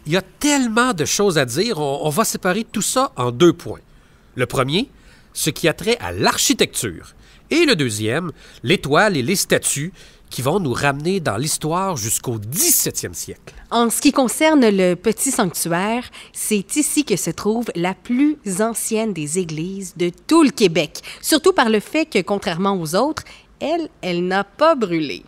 Il y a tellement de choses à dire, on va séparer tout ça en 2 points. Le premier, ce qui a trait à l'architecture. Et le deuxième, l'étoile et les statues qui vont nous ramener dans l'histoire jusqu'au 17e siècle. En ce qui concerne le petit sanctuaire, c'est ici que se trouve la plus ancienne des églises de tout le Québec, surtout par le fait que, contrairement aux autres, elle n'a pas brûlé.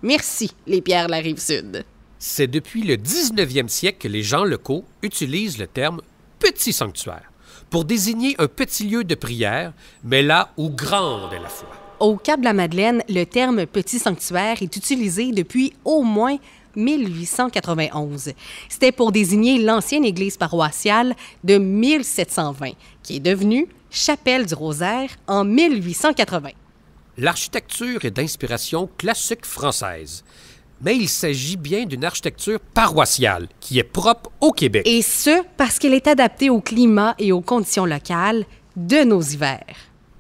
Merci, les pierres de la Rive-Sud. C'est depuis le 19e siècle que les gens locaux utilisent le terme « petit sanctuaire » pour désigner un petit lieu de prière, mais là où grande est la foi. Au Cap-de-la-Madeleine, le terme « petit sanctuaire » est utilisé depuis au moins 1891. C'était pour désigner l'ancienne église paroissiale de 1720, qui est devenue Chapelle du Rosaire en 1880. L'architecture est d'inspiration classique française, mais il s'agit bien d'une architecture paroissiale qui est propre au Québec. Et ce, parce qu'elle est adaptée au climat et aux conditions locales de nos hivers.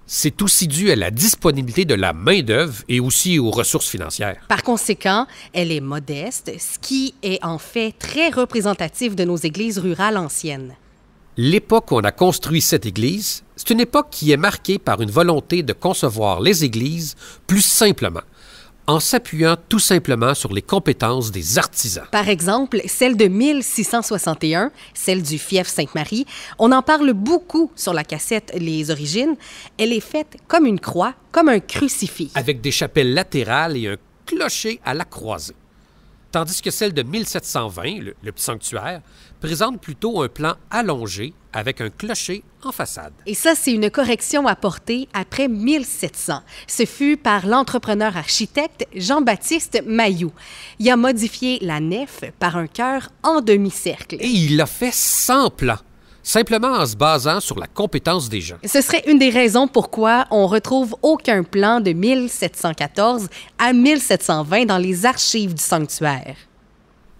C'est aussi dû à la disponibilité de la main-d'œuvre et aussi aux ressources financières. Par conséquent, elle est modeste, ce qui est en fait très représentatif de nos églises rurales anciennes. L'époque où on a construit cette église, c'est une époque qui est marquée par une volonté de concevoir les églises plus simplement, en s'appuyant tout simplement sur les compétences des artisans. Par exemple, celle de 1661, celle du fief Sainte-Marie, on en parle beaucoup sur la cassette Les Origines. Elle est faite comme une croix, comme un crucifix. Avec des chapelles latérales et un clocher à la croisée. Tandis que celle de 1720, le petit sanctuaire, présente plutôt un plan allongé avec un clocher en façade. Et ça, c'est une correction apportée après 1700. Ce fut par l'entrepreneur architecte Jean-Baptiste Mailloux. Il a modifié la nef par un chœur en demi-cercle. Et il l'a fait sans plan, simplement en se basant sur la compétence des gens. Ce serait une des raisons pourquoi on retrouve aucun plan de 1714 à 1720 dans les archives du sanctuaire.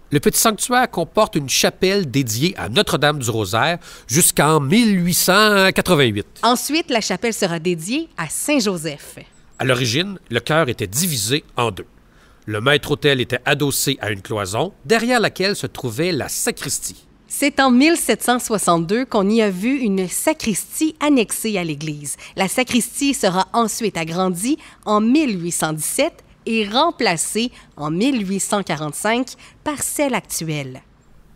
Le petit sanctuaire comporte une chapelle dédiée à Notre-Dame-du-Rosaire jusqu'en 1888. Ensuite, la chapelle sera dédiée à Saint-Joseph. À l'origine, le chœur était divisé en 2. Le maître-autel était adossé à une cloison, derrière laquelle se trouvait la sacristie. C'est en 1762 qu'on y a vu une sacristie annexée à l'église. La sacristie sera ensuite agrandie en 1817 et remplacée en 1845 par celle actuelle.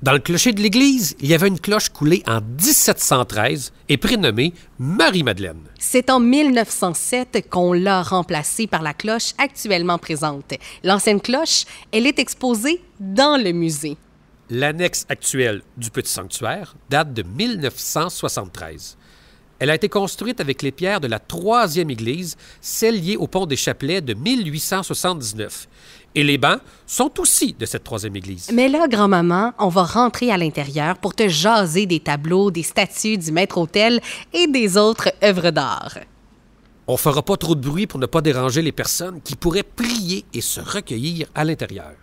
Dans le clocher de l'église, il y avait une cloche coulée en 1713 et prénommée Marie-Madeleine. C'est en 1907 qu'on l'a remplacée par la cloche actuellement présente. L'ancienne cloche, elle est exposée dans le musée. L'annexe actuelle du petit sanctuaire date de 1973. Elle a été construite avec les pierres de la troisième église, celle liée au pont des Chapelets de 1879. Et les bancs sont aussi de cette troisième église. Mais là, grand-maman, on va rentrer à l'intérieur pour te jaser des tableaux, des statues du maître-autel et des autres œuvres d'art. On fera pas trop de bruit pour ne pas déranger les personnes qui pourraient prier et se recueillir à l'intérieur.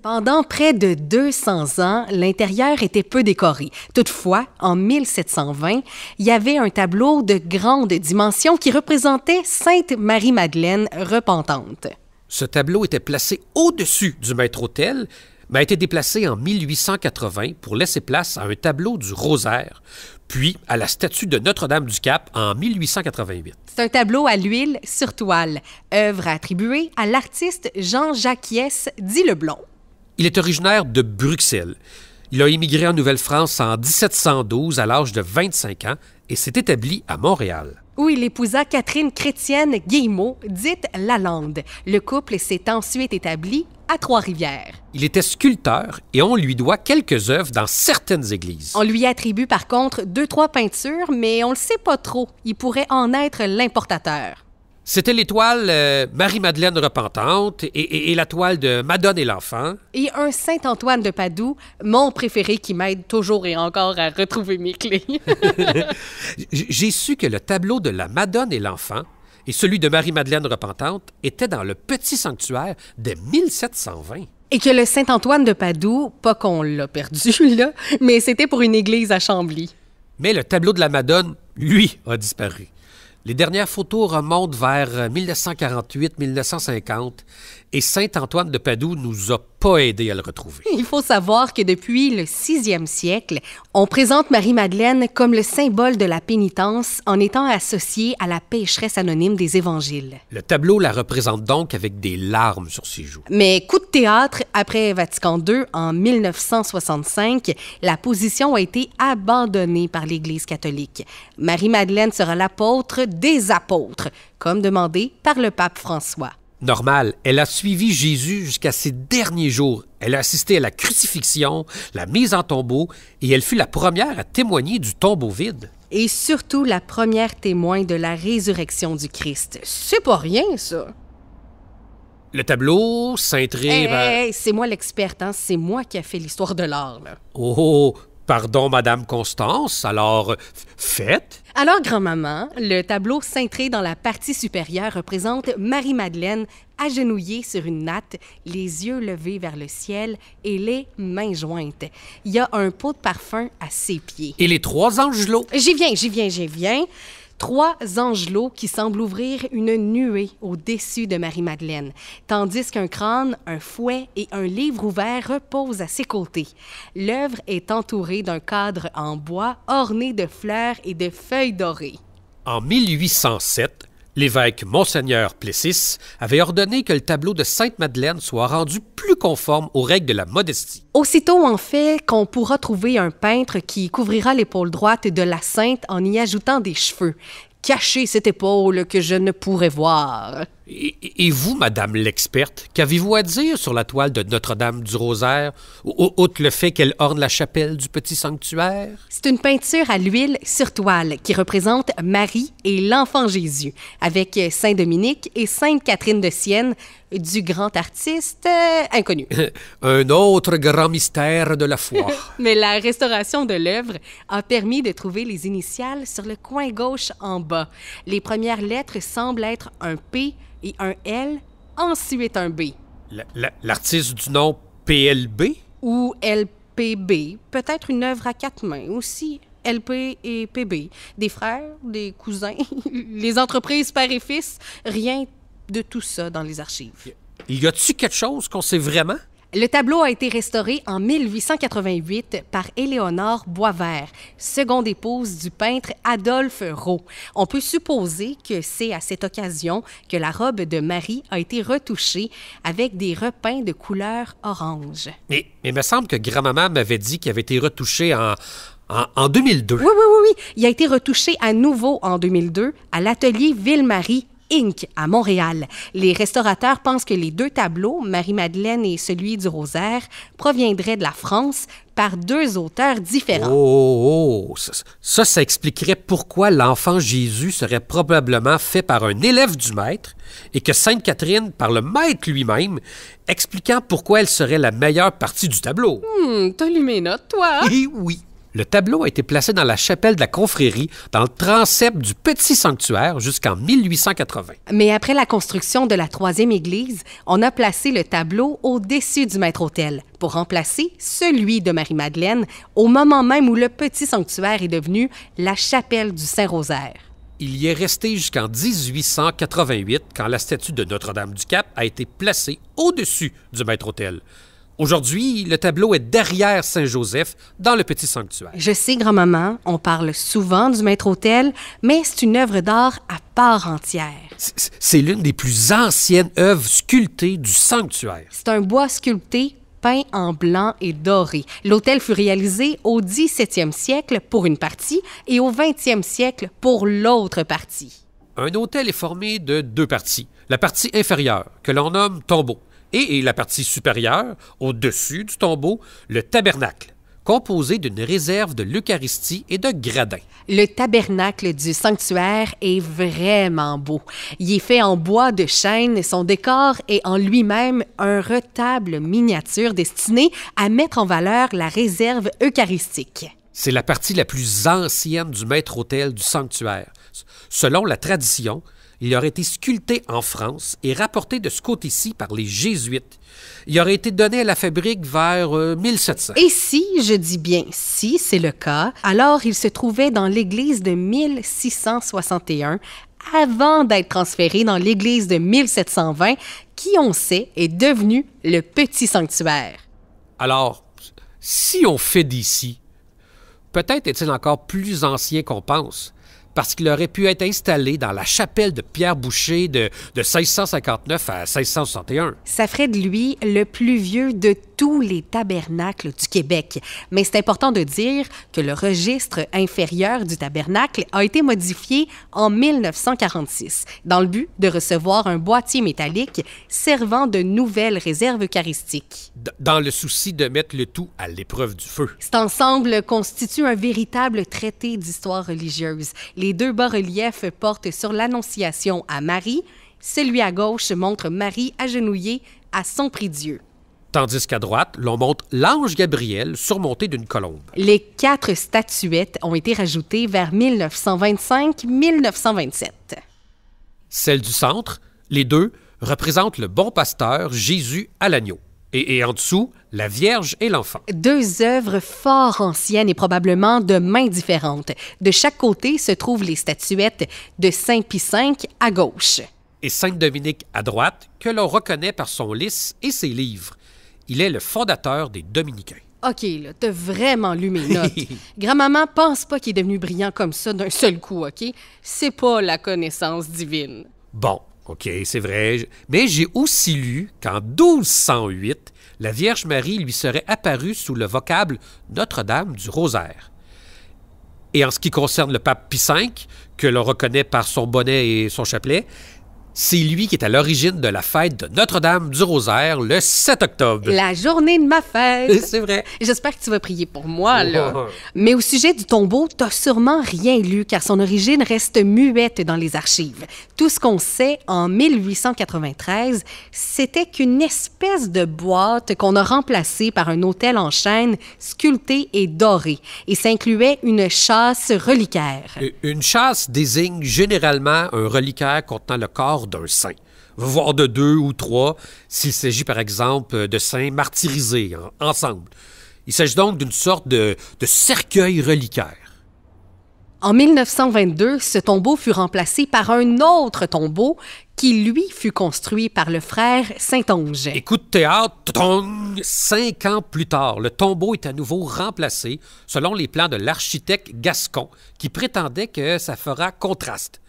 Pendant près de 200 ans, l'intérieur était peu décoré. Toutefois, en 1720, il y avait un tableau de grande dimension qui représentait Sainte Marie-Madeleine repentante. Ce tableau était placé au-dessus du maître-autel, mais a été déplacé en 1880 pour laisser place à un tableau du Rosaire, puis à la statue de Notre-Dame-du-Cap en 1888. C'est un tableau à l'huile sur toile, œuvre attribuée à l'artiste Jean-Jacques dit Leblond. Il est originaire de Bruxelles. Il a émigré en Nouvelle-France en 1712 à l'âge de 25 ans et s'est établi à Montréal. Où il épousa Catherine Chrétienne Guillemot, dite Lalande. Le couple s'est ensuite établi à Trois-Rivières. Il était sculpteur et on lui doit quelques œuvres dans certaines églises. On lui attribue par contre 2-3 peintures, mais on le sait pas trop. Il pourrait en être l'importateur. C'était l'étoile Marie-Madeleine repentante et la toile de Madone et l'enfant. Et un Saint-Antoine de Padoue, mon préféré qui m'aide toujours et encore à retrouver mes clés. J'ai su que le tableau de la Madone et l'enfant et celui de Marie-Madeleine repentante étaient dans le petit sanctuaire dès 1720. Et que le Saint-Antoine de Padoue, pas qu'on l'a perdu là, mais c'était pour une église à Chambly. Mais le tableau de la Madone, lui, a disparu. Les dernières photos remontent vers 1948-1950 et Saint-Antoine de Padoue nous a pas aidé à le retrouver. Il faut savoir que depuis le 6e siècle, on présente Marie-Madeleine comme le symbole de la pénitence en étant associée à la pécheresse anonyme des évangiles. Le tableau la représente donc avec des larmes sur ses joues. Mais coup de théâtre, après Vatican II, en 1965, la position a été abandonnée par l'Église catholique. Marie-Madeleine sera l'apôtre des apôtres, comme demandé par le pape François. Normal, elle a suivi Jésus jusqu'à ses derniers jours. Elle a assisté à la crucifixion, la mise en tombeau, et elle fut la première à témoigner du tombeau vide. Et surtout la première témoin de la résurrection du Christ. C'est pas rien, ça. Le tableau cintré... C'est moi l'experte, hein? C'est moi qui a fait l'histoire de l'art, là. Oh, pardon, Madame Constance, alors faites. Alors, grand-maman, le tableau cintré dans la partie supérieure représente Marie-Madeleine agenouillée sur une natte, les yeux levés vers le ciel et les mains jointes. Il y a un pot de parfum à ses pieds. Et les 3 angelots? J'y viens. 3 angelots qui semblent ouvrir une nuée au-dessus de Marie-Madeleine, tandis qu'un crâne, un fouet et un livre ouvert reposent à ses côtés. L'œuvre est entourée d'un cadre en bois orné de fleurs et de feuilles dorées. En 1807, l'évêque Monseigneur Plessis avait ordonné que le tableau de Sainte-Madeleine soit rendu plus conforme aux règles de la modestie. Aussitôt, en fait, qu'on pourra trouver un peintre qui couvrira l'épaule droite de la Sainte en y ajoutant des cheveux. Cachez cette épaule que je ne pourrais voir. Et vous, Madame l'experte, qu'avez-vous à dire sur la toile de Notre-Dame du Rosaire, outre le fait qu'elle orne la chapelle du petit sanctuaire? C'est une peinture à l'huile sur toile qui représente Marie et l'enfant Jésus, avec Saint-Dominique et Sainte-Catherine de Sienne, du grand artiste inconnu. Un autre grand mystère de la foi. Mais la restauration de l'œuvre a permis de trouver les initiales sur le coin gauche en bas. Les premières lettres semblent être un P et un L, ensuite un B. L'artiste du nom PLB? Ou LPB, peut-être une œuvre à 4 mains aussi. LP et PB, des frères, des cousins, les entreprises père et fils, rien de tout ça dans les archives. Y a-t-il quelque chose qu'on sait vraiment? Le tableau a été restauré en 1888 par Éléonore Boisvert, seconde épouse du peintre Adolphe Rau. On peut supposer que c'est à cette occasion que la robe de Marie a été retouchée avec des repeints de couleur orange. Mais il me semble que grand-maman m'avait dit qu'il avait été retouché en 2002. Oui. Il a été retouché à nouveau en 2002 à l'atelier Ville-Marie Inc. à Montréal. Les restaurateurs pensent que les 2 tableaux, Marie-Madeleine et celui du Rosaire, proviendraient de la France par 2 auteurs différents. Ça expliquerait pourquoi l'enfant Jésus serait probablement fait par un élève du maître et que Sainte-Catherine par le maître lui-même, expliquant pourquoi elle serait la meilleure partie du tableau. T'as lu mes notes, toi? Eh oui. Le tableau a été placé dans la chapelle de la confrérie, dans le transept du petit sanctuaire, jusqu'en 1880. Mais après la construction de la 3e église, on a placé le tableau au-dessus du maître-autel pour remplacer celui de Marie-Madeleine au moment même où le petit sanctuaire est devenu la chapelle du Saint-Rosaire. Il y est resté jusqu'en 1888, quand la statue de Notre-Dame-du-Cap a été placée au-dessus du maître-autel. Aujourd'hui, le tableau est derrière Saint-Joseph, dans le petit sanctuaire. Je sais, grand-maman, on parle souvent du maître-autel, mais c'est une œuvre d'art à part entière. C'est l'une des plus anciennes œuvres sculptées du sanctuaire. C'est un bois sculpté peint en blanc et doré. L'autel fut réalisé au 17e siècle pour une partie et au 20e siècle pour l'autre partie. Un autel est formé de 2 parties. La partie inférieure, que l'on nomme tombeau, et la partie supérieure, au-dessus du tombeau, le tabernacle, composé d'une réserve de l'Eucharistie et de gradins. Le tabernacle du sanctuaire est vraiment beau. Il est fait en bois de chêne. Son décor est en lui-même un retable miniature destiné à mettre en valeur la réserve eucharistique. C'est la partie la plus ancienne du maître-autel du sanctuaire. Selon la tradition, il aurait été sculpté en France et rapporté de ce côté-ci par les Jésuites. Il aurait été donné à la fabrique vers 1700. Et si, je dis bien si c'est le cas, alors il se trouvait dans l'église de 1661 avant d'être transféré dans l'église de 1720, qui, on sait, est devenu le Petit Sanctuaire. Alors, si on fait d'ici, peut-être est-il encore plus ancien qu'on pense, parce qu'il aurait pu être installé dans la chapelle de Pierre Boucher de 1659 à 1661. Ça ferait de lui le plus vieux de tous les tabernacles du Québec. Mais c'est important de dire que le registre inférieur du tabernacle a été modifié en 1946 dans le but de recevoir un boîtier métallique servant de nouvelle réserve eucharistique. Dans le souci de mettre le tout à l'épreuve du feu. Cet ensemble constitue un véritable traité d'histoire religieuse. Les deux bas-reliefs portent sur l'Annonciation à Marie. Celui à gauche montre Marie agenouillée à son prie-Dieu. Tandis qu'à droite, l'on montre l'ange Gabriel surmonté d'une colombe. Les 4 statuettes ont été rajoutées vers 1925-1927. Celle du centre, les deux, représentent le bon pasteur Jésus à l'agneau. Et en dessous, la Vierge et l'enfant. 2 œuvres fort anciennes et probablement de mains différentes. De chaque côté se trouvent les statuettes de Saint Pie V à gauche. Et Saint-Dominique à droite, que l'on reconnaît par son lys et ses livres. Il est le fondateur des Dominicains. OK, là, t'as vraiment lu mes notes. Grand-maman pense pas qu'il est devenu brillant comme ça d'un seul coup, OK? C'est pas la connaissance divine. Bon, OK, c'est vrai. Mais j'ai aussi lu qu'en 1208, la Vierge Marie lui serait apparue sous le vocable Notre-Dame du Rosaire. Et en ce qui concerne le pape Pie V, que l'on reconnaît par son bonnet et son chapelet, c'est lui qui est à l'origine de la fête de Notre-Dame du Rosaire le 7 octobre. La journée de ma fête. C'est vrai. J'espère que tu vas prier pour moi, là. Mais au sujet du tombeau, t'as sûrement rien lu, car son origine reste muette dans les archives. Tout ce qu'on sait en 1893, c'était qu'une espèce de boîte qu'on a remplacée par un autel en chêne sculpté et doré. Et ça incluait une châsse reliquaire. Une châsse désigne généralement un reliquaire contenant le corps d'un saint, voire de 2 ou 3, s'il s'agit par exemple de saints martyrisés ensemble. Il s'agit donc d'une sorte de cercueil reliquaire. En 1922, ce tombeau fut remplacé par un autre tombeau qui, lui, fut construit par le frère Saint-Onge. Et coup de théâtre, 5 ans plus tard, le tombeau est à nouveau remplacé selon les plans de l'architecte Gascon qui prétendait que ça fera contraste.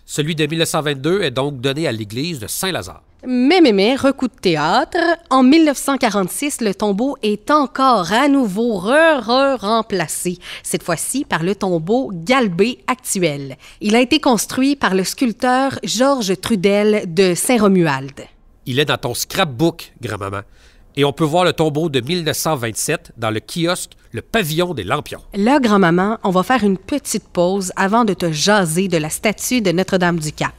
Celui de 1922 est donc donné à l'église de Saint-Lazare. Mais, recoup de théâtre, en 1946, le tombeau est encore à nouveau remplacé, cette fois-ci par le tombeau Galbé actuel. Il a été construit par le sculpteur Georges Trudel de Saint-Romuald. Il est dans ton scrapbook, grand-maman. Et on peut voir le tombeau de 1927 dans le kiosque Le Pavillon des Lampions. Là, grand-maman, on va faire une petite pause avant de te jaser de la statue de Notre-Dame-du-Cap.